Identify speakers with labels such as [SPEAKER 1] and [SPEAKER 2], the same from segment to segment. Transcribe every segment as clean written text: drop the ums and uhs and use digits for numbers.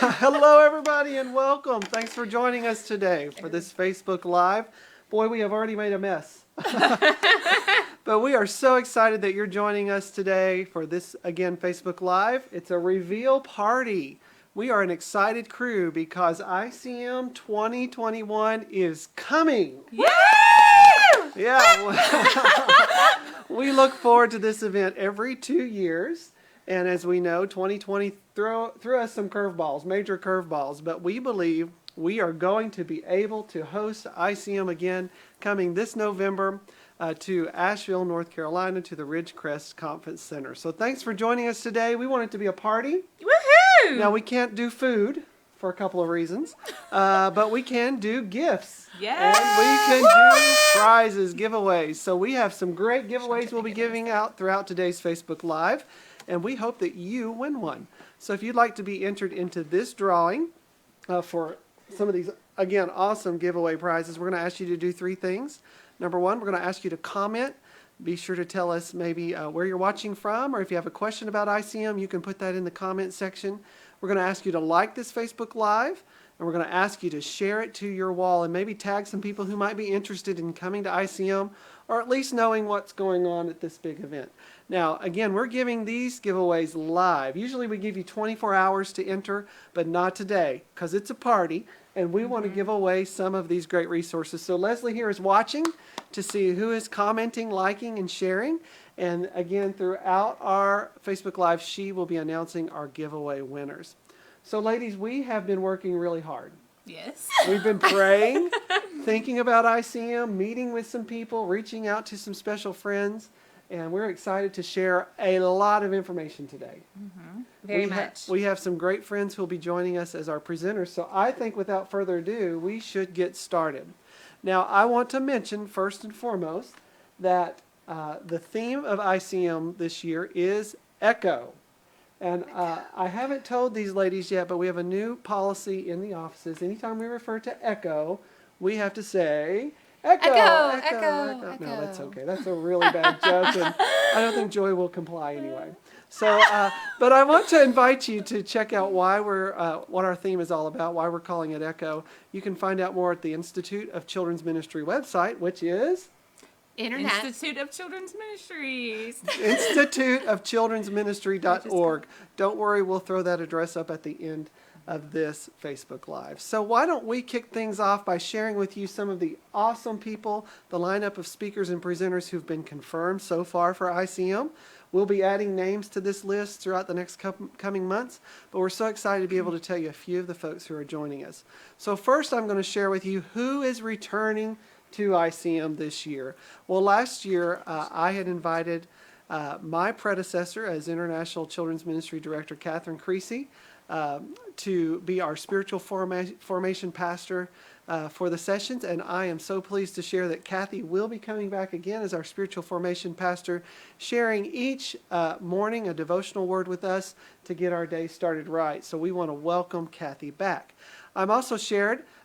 [SPEAKER 1] Hello, everybody, and welcome. Thanks for joining us today for this Facebook Live. Boy, we have already made a mess. But we are so excited that you're joining us today for this, again, Facebook Live. It's a reveal party. We are an excited crew because ICM 2021 is coming.
[SPEAKER 2] Yay!
[SPEAKER 1] Yeah. We look forward to this event every 2 years. And as we know, 2020 threw us some curveballs, major curveballs. But we believe we are going to be able to host ICM again coming this November to Asheville, North Carolina, to the Ridgecrest Conference Center. So thanks for joining us today. We want it to be a party.
[SPEAKER 2] Woohoo!
[SPEAKER 1] Now, we can't do food for a couple of reasons, but we can do gifts.
[SPEAKER 2] Yes!
[SPEAKER 1] And we can do prizes, giveaways. So we have some great giveaways we'll be giving out throughout today's Facebook Live, and we hope that you win one. So if you'd like to be entered into this drawing for some of these, again, awesome giveaway prizes, we're going to ask you to do three things. Number one, we're going to ask you to comment. Be sure to tell us maybe where you're watching from, or if you have a question about ICM, you can put that in the comment section. We're going to ask you to like this Facebook Live, and we're going to ask you to share it to your wall and maybe tag some people who might be interested in coming to ICM, or at least knowing what's going on at this big event. Now, again, we're giving these giveaways live. Usually we give you 24 hours to enter, but not today, because it's a party, and we want to give away some of these great resources. So Leslie here is watching to see who is commenting, liking, and sharing. And again, throughout our Facebook Live, she will be announcing our giveaway winners. So ladies, we have been working really hard.
[SPEAKER 2] Yes.
[SPEAKER 1] We've been praying, thinking about ICM, meeting with some people, reaching out to some special friends, and we're excited to share a lot of information today.
[SPEAKER 2] Very much.
[SPEAKER 1] We have some great friends who will be joining us as our presenters, so I think without further ado, we should get started. Now, I want to mention first and foremost that the theme of ICM this year is Echo. And I haven't told these ladies yet, but we have a new policy in the offices. Anytime we refer to Echo, we have to say, Echo,
[SPEAKER 2] Echo, echo.
[SPEAKER 1] No, that's okay. That's a really bad joke, and I don't think Joy will comply anyway. So, but I want to invite you to check out why what our theme is all about, why we're calling it Echo. You can find out more at the Institute of Children's Ministry website, which is
[SPEAKER 2] Institute of Children's Ministries.
[SPEAKER 1] instituteofchildrensministry.org. Don't worry, we'll throw that address up at the end of this Facebook Live. So why don't we kick things off by sharing with you some of the awesome people, the lineup of speakers and presenters who've been confirmed so far for ICM. We'll be adding names to this list throughout the next coming months, but we're so excited to be able to tell you a few of the folks who are joining us. So first, I'm going to share with you who is returning to ICM this year. Well, last year, I had invited my predecessor as International Children's Ministry Director, Catherine Creasy, to be our spiritual formation pastor for the sessions, and I am so pleased to share that Kathy will be coming back again as our spiritual formation pastor, sharing each morning a devotional word with us to get our day started right. So we want to welcome Kathy back. I'm also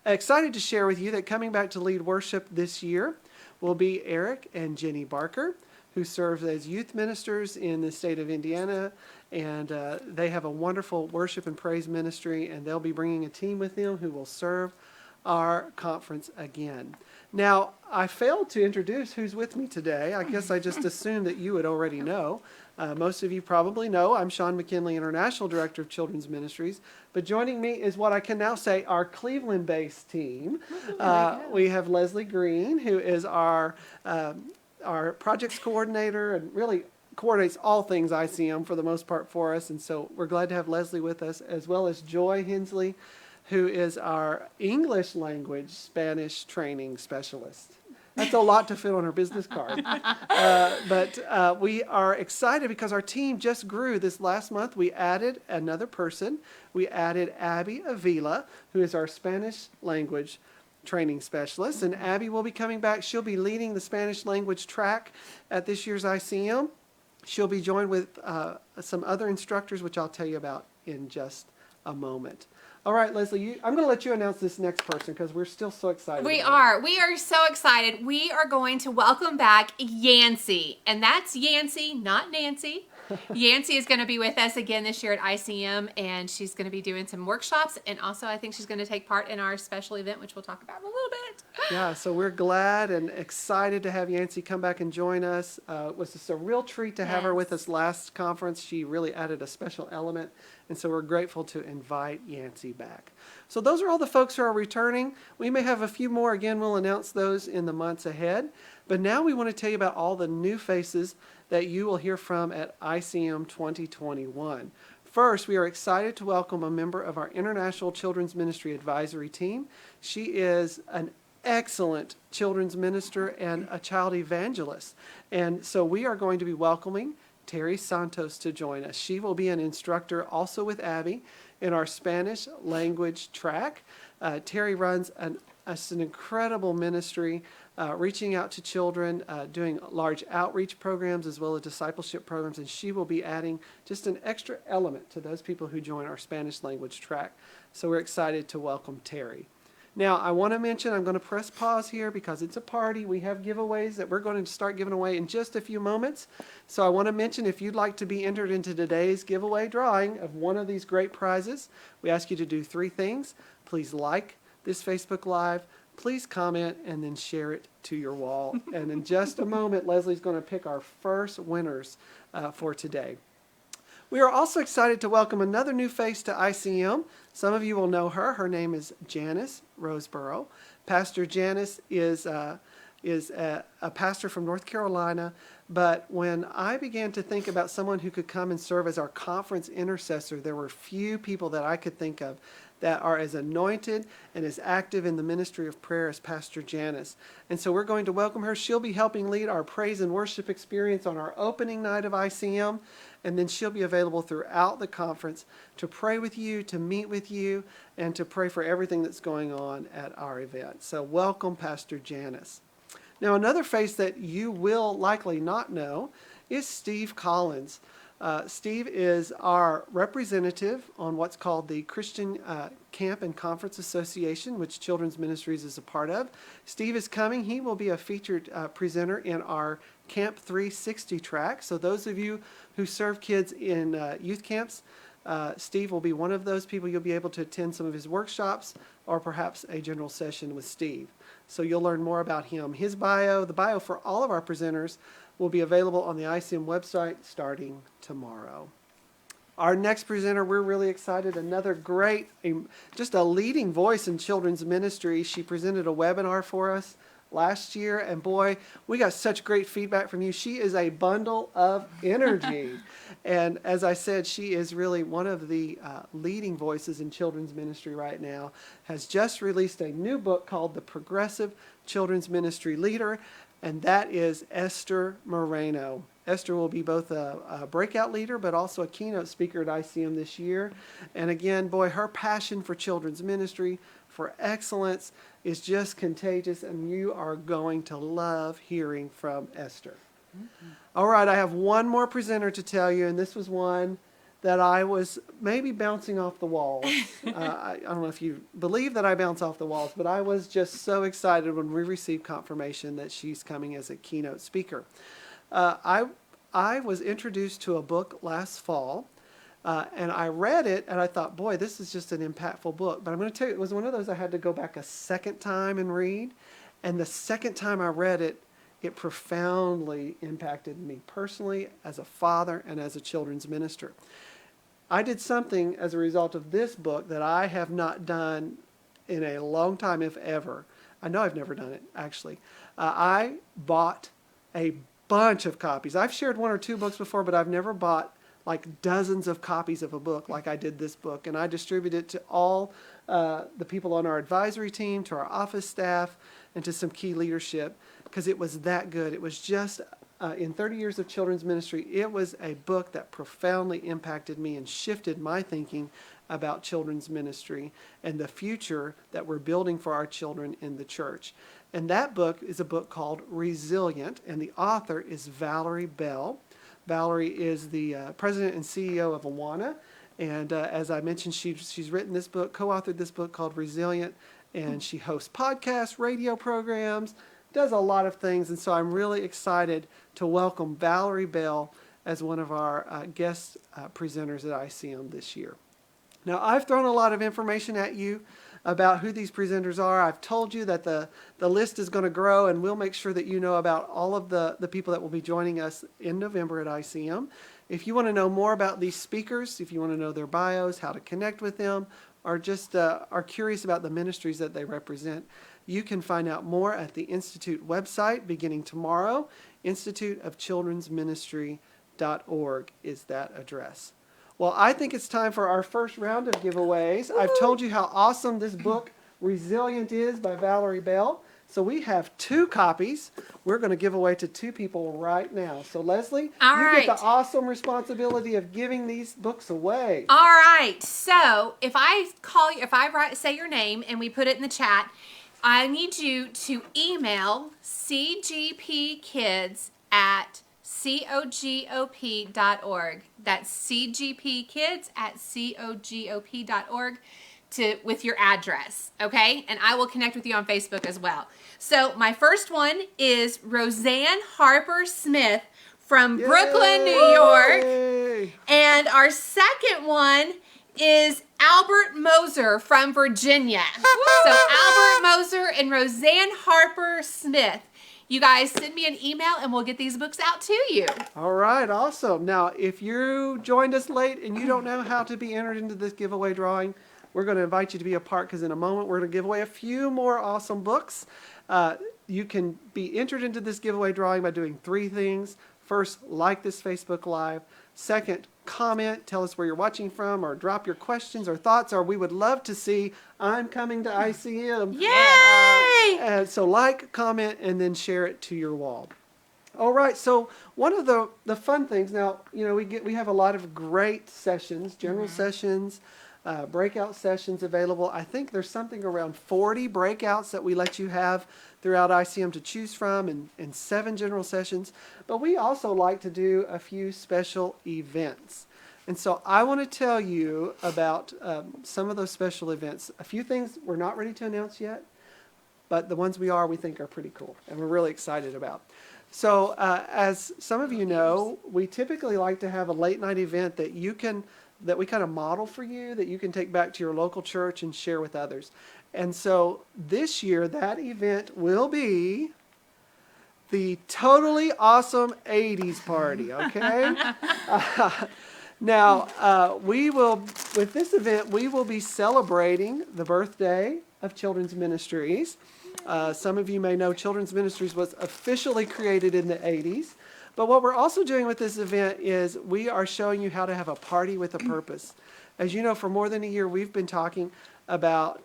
[SPEAKER 1] excited to share with you that coming back to lead worship this year will be Eric and Jenny Barker, who serve as youth ministers in the state of Indiana, and they have a wonderful worship and praise ministry, and they'll be bringing a team with them who will serve our conference again. Now, I failed to introduce who's with me today. I guess I just assumed that you would already know. Most of you probably know I'm Sean McKinley, International Director of Children's Ministries, but joining me is what I can now say our Cleveland-based team. We have Leslie Green, who is our projects coordinator and really coordinates all things ICM for the most part for us, and so we're glad to have Leslie with us, as well as Joy Hensley, who is our English language Spanish training specialist. That's a lot to fit on her business card. But we are excited because our team just grew. This last month, we added another person. We added Abby Avila, who is our Spanish language training specialist. And Abby will be coming back. She'll be leading the Spanish language track at this year's ICM. She'll be joined with some other instructors, which I'll tell you about in just a moment. All right, Leslie, I'm going to let you announce this next person because we're still so excited.
[SPEAKER 2] We are so excited. We are going to welcome back Yancey. And that's Yancey, not Nancy. Yancey is going to be with us again this year at ICM, and she's going to be doing some workshops, and also I think she's going to take part in our special event, which we'll talk about in a little bit.
[SPEAKER 1] Yeah, so we're glad and excited to have Yancey come back and join us. It was just a real treat to have her with us last conference. She really added a special element, and so we're grateful to invite Yancey back. So those are all the folks who are returning. We may have a few more. Again, we'll announce those in the months ahead. But now we want to tell you about all the new faces that you will hear from at ICM 2021. First, we are excited to welcome a member of our International Children's Ministry Advisory Team. She is an excellent children's minister and a child evangelist. And so we are going to be welcoming Terry Santos to join us. She will be an instructor also with Abby in our Spanish language track. Terry runs an incredible ministry reaching out to children, doing large outreach programs as well as discipleship programs, and she will be adding just an extra element to those people who join our Spanish language track. So we're excited to welcome Terry. Now, I want to mention, I'm going to press pause here because it's a party. We have giveaways that we're going to start giving away in just a few moments. So I want to mention, if you'd like to be entered into today's giveaway drawing of one of these great prizes, we ask you to do 3 things. Please like this Facebook Live, please comment, and then share it to your wall. And in just a moment, Leslie's going to pick our first winners for today. We are also excited to welcome another new face to ICM. Some of you will know her. Her name is Janice Roseborough. Pastor Janice is a pastor from North Carolina. But when I began to think about someone who could come and serve as our conference intercessor, there were few people that I could think of that are as anointed and as active in the ministry of prayer as Pastor Janice. And so we're going to welcome her. She'll be helping lead our praise and worship experience on our opening night of ICM. And then she'll be available throughout the conference to pray with you, to meet with you, and to pray for everything that's going on at our event. So welcome, Pastor Janice. Now, another face that you will likely not know is Steve Collins. Steve is our representative on what's called the Christian Camp and Conference Association, which Children's Ministries is a part of. Steve is coming. He will be a featured presenter in our Camp 360 track. So those of you who serve kids in youth camps, Steve will be one of those people. You'll be able to attend some of his workshops or perhaps a general session with Steve. So you'll learn more about him. His bio, the bio for all of our presenters, will be available on the ICM website starting tomorrow. Our next presenter, we're really excited. Another great, just a leading voice in children's ministry. She presented a webinar for us last year, and boy, we got such great feedback from you. She is a bundle of energy. And as I said, she is really one of the leading voices in children's ministry right now, has just released a new book called The Progressive Children's Ministry Leader, and that is Esther Moreno. Esther will be both a breakout leader, but also a keynote speaker at ICM this year. And again, boy, her passion for children's ministry, for excellence, is just contagious, and you are going to love hearing from Esther. Mm-hmm. All right, I have one more presenter to tell you, and this was one that I was maybe bouncing off the walls. I don't know if you believe that I bounce off the walls, but I was just so excited when we received confirmation that she's coming as a keynote speaker. I was introduced to a book last fall, and I read it, and I thought, boy, this is just an impactful book. But I'm going to tell you, it was one of those I had to go back a second time and read. And the second time I read it, it profoundly impacted me personally as a father and as a children's minister. I did something as a result of this book that I have not done in a long time, if ever. I know I've never done it, actually. I bought a bunch of copies. I've shared 1 or 2 books before, but I've never bought like dozens of copies of a book like I did this book. And I distributed it to all the people on our advisory team, to our office staff, and to some key leadership, because it was that good. It was just, in 30 years of children's ministry, it was a book that profoundly impacted me and shifted my thinking about children's ministry and the future that we're building for our children in the church. And that book is a book called Resilient, and the author is Valerie Bell. Valerie is the president and CEO of Awana, and as I mentioned, she's written this book, co-authored this book called Resilient, and she hosts podcasts, radio programs, does a lot of things, and so I'm really excited to welcome Valerie Bell as one of our guest presenters at ICM this year. Now, I've thrown a lot of information at you about who these presenters are. I've told you that the list is going to grow, and we'll make sure that you know about all of the people that will be joining us in November at ICM. If you want to know more about these speakers, if you want to know their bios, how to connect with them, or just are curious about the ministries that they represent, you can find out more at the Institute website beginning tomorrow. instituteofchildrensministry.org is that address. Well, I think it's time for our first round of giveaways. I've told you how awesome this book, Resilient, is by Valerie Bell. So we have 2 copies. We're going to give away to 2 people right now. So Leslie, you get the awesome responsibility of giving these books away.
[SPEAKER 2] All right. So if I call you, say your name and we put it in the chat, I need you to email cgpkids@cogop.org. That's cgpkids@cogop.org with your address, okay? And I will connect with you on Facebook as well. So my first one is Roseanne Harper Smith from Brooklyn, New York. And our second one is Albert Moser from Virginia. So Albert Moser and Roseanne Harper Smith. You guys send me an email and we'll get these books out to you.
[SPEAKER 1] All right, awesome. Now, if you joined us late and you don't know how to be entered into this giveaway drawing, we're going to invite you to be a part, because in a moment we're going to give away a few more awesome books. You can be entered into this giveaway drawing by doing 3 things. First, like this Facebook Live. Second, comment, tell us where you're watching from, or drop your questions or thoughts, or we would love to see I'm coming to ICM.
[SPEAKER 2] Yay!
[SPEAKER 1] And so like, comment, and then share it to your wall. All right, so one of the fun things, now, you know, we have a lot of great sessions, general sessions, breakout sessions available. I think there's something around 40 breakouts that we let you have throughout ICM to choose from, and 7 general sessions. But we also like to do a few special events. And so I want to tell you about some of those special events. A few things we're not ready to announce yet, but the ones we think are pretty cool and we're really excited about. So as some of you know, we typically like to have a late night event that we kind of model for you, that you can take back to your local church and share with others. And so this year, that event will be the Totally Awesome 80s Party, okay? Now, with this event, we will be celebrating the birthday of Children's Ministries. Some of you may know Children's Ministries was officially created in the 80s. But what we're also doing with this event is we are showing you how to have a party with a purpose. As you know, for more than a year, we've been talking about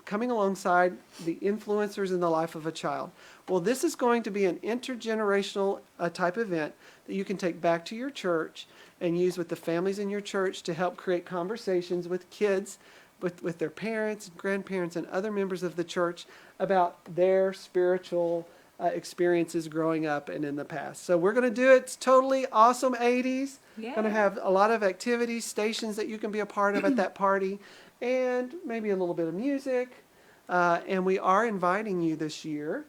[SPEAKER 1] coming alongside the influencers in the life of a child. Well, this is going to be an intergenerational type event that you can take back to your church and use with the families in your church to help create conversations with kids, with their parents, grandparents, and other members of the church about their spiritual experiences growing up and in the past. So we're going to do it. It's Totally Awesome 80s. Yeah. Going to have a lot of activities, stations that you can be a part of at that party, and maybe a little bit of music. And we are inviting you this year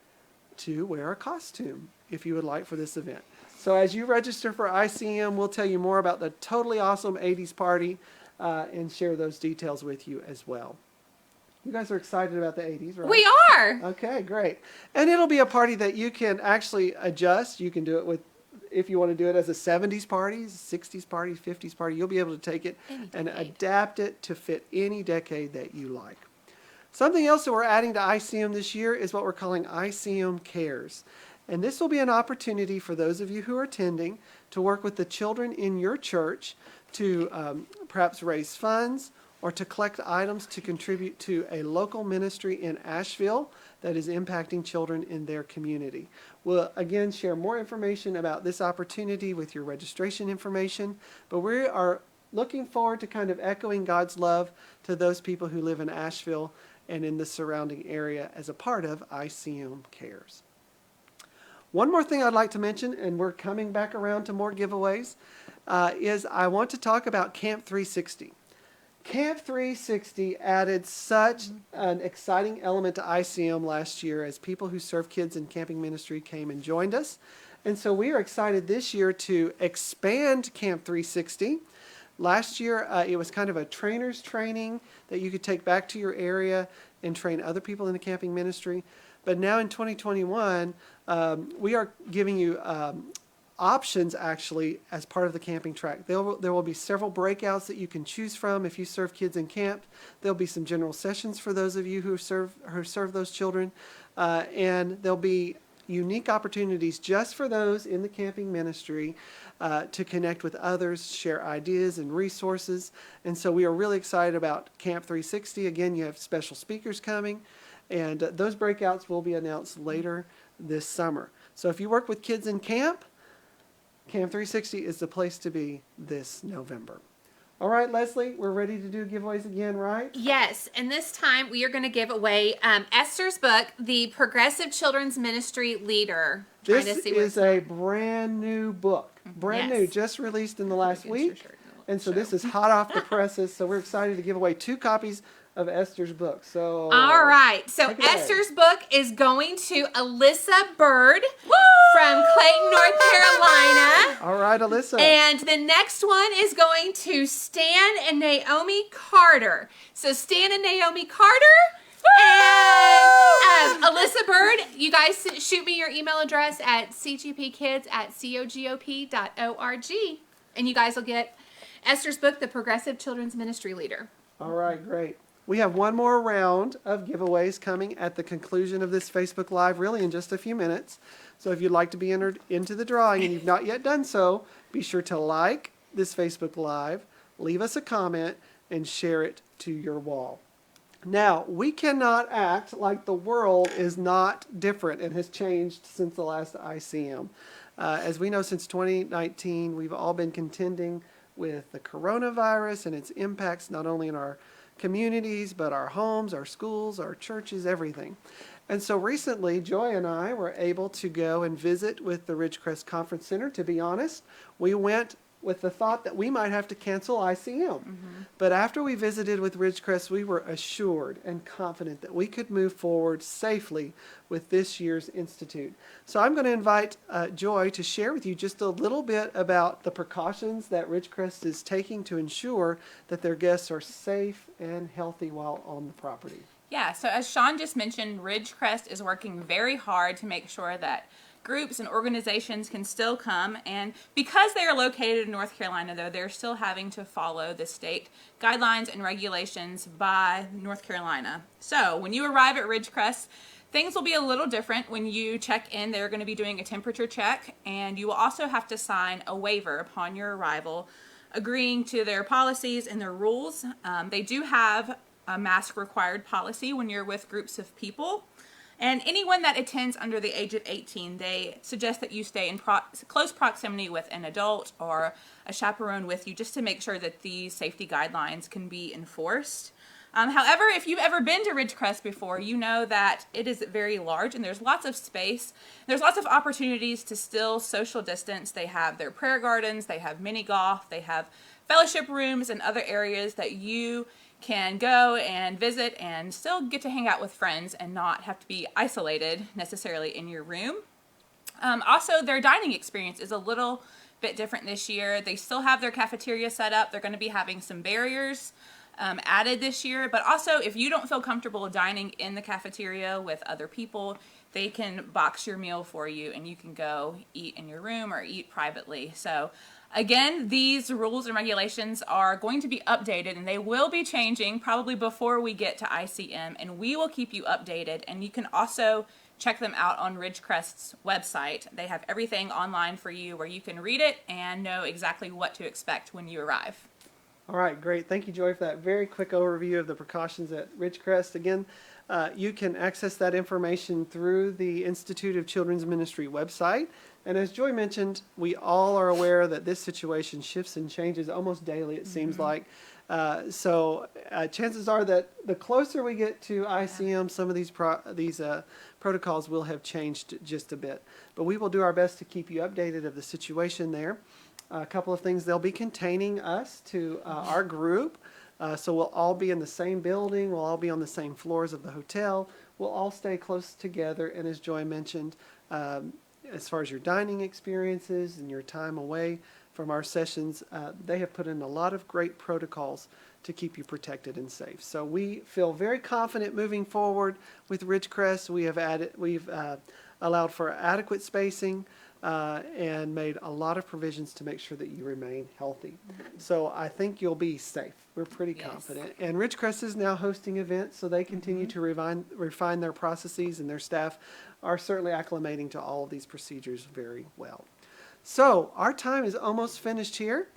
[SPEAKER 1] to wear a costume if you would like for this event. So as you register for ICM, we'll tell you more about the Totally Awesome 80s Party and share those details with you as well. You guys are excited about the 80s, right?
[SPEAKER 2] We are.
[SPEAKER 1] Okay, great. And it'll be a party that you can actually adjust. You can do it if you want to do it as a 70s party, 60s party, 50s party. You'll be able to take it and adapt it to fit any decade that you like. Something else that we're adding to ICM this year is what we're calling ICM Cares. And this will be an opportunity for those of you who are attending to work with the children in your church to perhaps raise funds or to collect items to contribute to a local ministry in Asheville that is impacting children in their community. We'll again share more information about this opportunity with your registration information, but we are looking forward to kind of echoing God's love to those people who live in Asheville and in the surrounding area as a part of ICM Cares. One more thing I'd like to mention, and we're coming back around to more giveaways, is I want to talk about Camp 360. Camp 360 added such an exciting element to ICM last year as people who serve kids in camping ministry came and joined us. And so we are excited this year to expand Camp 360. Last year, it was kind of a trainer's training that you could take back to your area and train other people in the camping ministry. But now in 2021, we are giving you options actually as part of the camping track. There will be several breakouts that you can choose from if you serve kids in camp. There'll be some general sessions for those of you who serve those children. And there'll be unique opportunities just for those in the camping ministry to connect with others, share ideas and resources. And so we are really excited about Camp 360. Again, you have special speakers coming, and those breakouts will be announced later this summer. So if you work with kids in camp, Camp 360 is the place to be this November. All right, Leslie, we're ready to do giveaways again, right?
[SPEAKER 2] Yes, and this time we are going to give away Esther's book, The Progressive Children's Ministry Leader.
[SPEAKER 1] This is a brand new book. Brand new,
[SPEAKER 2] Yes.
[SPEAKER 1] just released in the last week. And so this is hot off the presses, so we're excited to give away 2 copies of Esther's book. So
[SPEAKER 2] all right, so
[SPEAKER 1] take it away.
[SPEAKER 2] Esther's book is going to Alyssa Bird from Clayton, North Carolina.
[SPEAKER 1] All right, Alyssa.
[SPEAKER 2] And the next one is going to Stan and Naomi Carter. So Stan and Naomi Carter and Alyssa Bird, you guys shoot me your email address at cgpkids@cogop.org. And you guys will get Esther's book, The Progressive Children's Ministry Leader.
[SPEAKER 1] All right, great. We have one more round of giveaways coming at the conclusion of this Facebook Live, really in just a few minutes. So if you'd like to be entered into the drawing and you've not yet done so, be sure to like this Facebook Live, leave us a comment, and share it to your wall. Now, we cannot act like the world is not different and has changed since the last ICM. As we know, since 2019, we've all been contending with the coronavirus and its impacts not only in our communities, but our homes, our schools, our churches, everything. And so recently, Joy and I were able to go and visit with the Ridgecrest Conference Center. To be honest, we went with the thought that we might have to cancel ICM. But after we visited with Ridgecrest, we were assured and confident that we could move forward safely with this year's Institute. So I'm going to invite Joy to share with you just a little bit about the precautions that Ridgecrest is taking to ensure that their guests are safe and healthy while on the property.
[SPEAKER 3] Yeah, so as Sean just mentioned, Ridgecrest is working very hard to make sure that groups and organizations can still come, and because they are located in North Carolina, though, they're still having to follow the state guidelines and regulations by North Carolina. So when you arrive at Ridgecrest, things will be a little different. When you check in, they're going to be doing a temperature check, and you will also have to sign a waiver upon your arrival, agreeing to their policies and their rules. They do have a mask required policy when you're with groups of people. And anyone that attends under the age of 18, they suggest that you stay in close proximity with an adult or a chaperone with you, just to make sure that these safety guidelines can be enforced. However, if you've ever been to Ridgecrest before, you know that it is very large and there's lots of space. There's lots of opportunities to still social distance. They have their prayer gardens, they have mini golf, they have fellowship rooms and other areas that you can go and visit and still get to hang out with friends and not have to be isolated necessarily in your room. Also, their dining experience is a little bit different this year. They still have their cafeteria set up. They're going to be having some barriers added this year, but also if you don't feel comfortable dining in the cafeteria with other people, they can box your meal for you and you can go eat in your room or eat privately. So again, these rules and regulations are going to be updated, and they will be changing probably before we get to ICM, and we will keep you updated. And you can also check them out on Ridgecrest's website. They have everything online for you where you can read it and know exactly what to expect when you arrive.
[SPEAKER 1] All right, great. Thank you, Joy, for that very quick overview of the precautions at Ridgecrest. Again, you can access that information through the Institute of Children's Ministry website. And as Joy mentioned, we all are aware that this situation shifts and changes almost daily, it seems like. So chances are that the closer we get to ICM, some of these protocols will have changed just a bit. But we will do our best to keep you updated of the situation there. A couple of things, they'll be containing us to our group. So we'll all be in the same building. We'll all be on the same floors of the hotel. We'll all stay close together. And as Joy mentioned, as far as your dining experiences and your time away from our sessions, they have put in a lot of great protocols to keep you protected and safe. So we feel very confident moving forward with Ridgecrest. We've allowed for adequate spacing and made a lot of provisions to make sure that you remain healthy. So I think you'll be safe. We're pretty confident. And Ridgecrest is now hosting events, so they continue to refine their processes, and their staff are certainly acclimating to all of these procedures very well. So our time is almost finished here.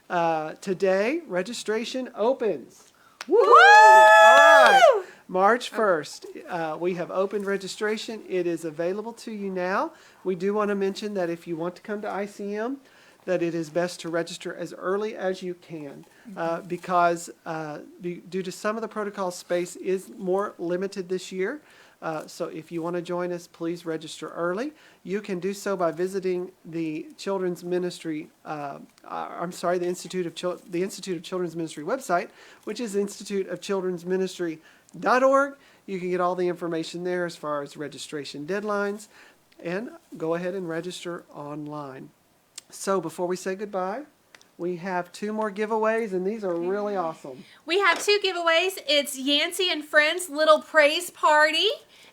[SPEAKER 1] Today, registration opens. Woo! All right. March 1st, we have opened registration. It is available to you now. We do want to mention that if you want to come to ICM, that it is best to register as early as you can because due to some of the protocol, space is more limited this year. So if you want to join us, please register early. You can do so by visiting the Children's Ministry, the Institute of Children's Ministry website, which is instituteofchildrensministry.org. You can get all the information there as far as registration deadlines, and go ahead and register online. So before we say goodbye, we have 2 more giveaways, and these are really awesome.
[SPEAKER 2] We have 2 giveaways. It's Yancey and Friends Little Praise Party,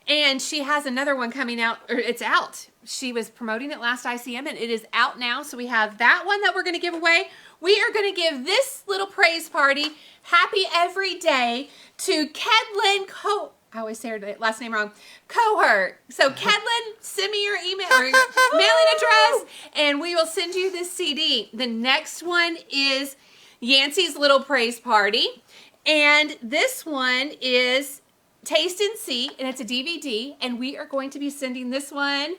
[SPEAKER 2] and she has another one coming out, or it's out. She was promoting it last ICM, and it is out now. So we have that one that we're going to give away. We are going to give this little praise party, Happy Every Day, to Kedlin I always say her last name wrong. Cohort. So Kedlin, send me your email or your mailing address, and we will send you this CD. The next one is Yancey's Little Praise Party, and this one is Taste and See, and it's a DVD, and we are going to be sending this one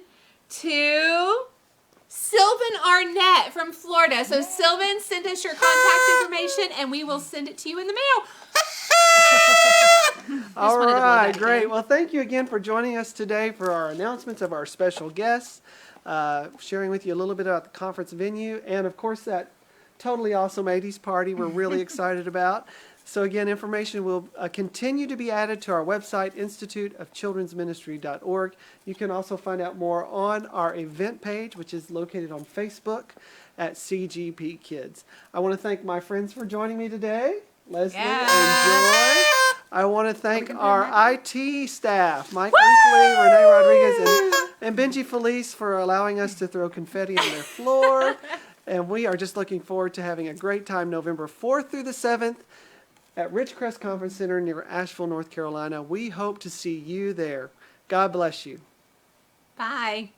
[SPEAKER 2] to Sylvan Arnett from Florida. So Sylvan, send us your contact information, and we will send it to you in the mail.
[SPEAKER 1] All right, great. Well, thank you again for joining us today for our announcements of our special guests, sharing with you a little bit about the conference venue, and of course that totally awesome 80s party we're really excited about. So again, information will continue to be added to our website, instituteofchildrensministry.org. You can also find out more on our event page, which is located on Facebook at CGP Kids. I want to thank my friends for joining me today, Leslie and Joy. I want to thank our IT staff, Mike Leasley, Renee Rodriguez, and Benji Felice for allowing us to throw confetti on their floor. And we are just looking forward to having a great time November 4th through the 7th at Ridgecrest Conference Center near Asheville, North Carolina. We hope to see you there. God bless you.
[SPEAKER 2] Bye.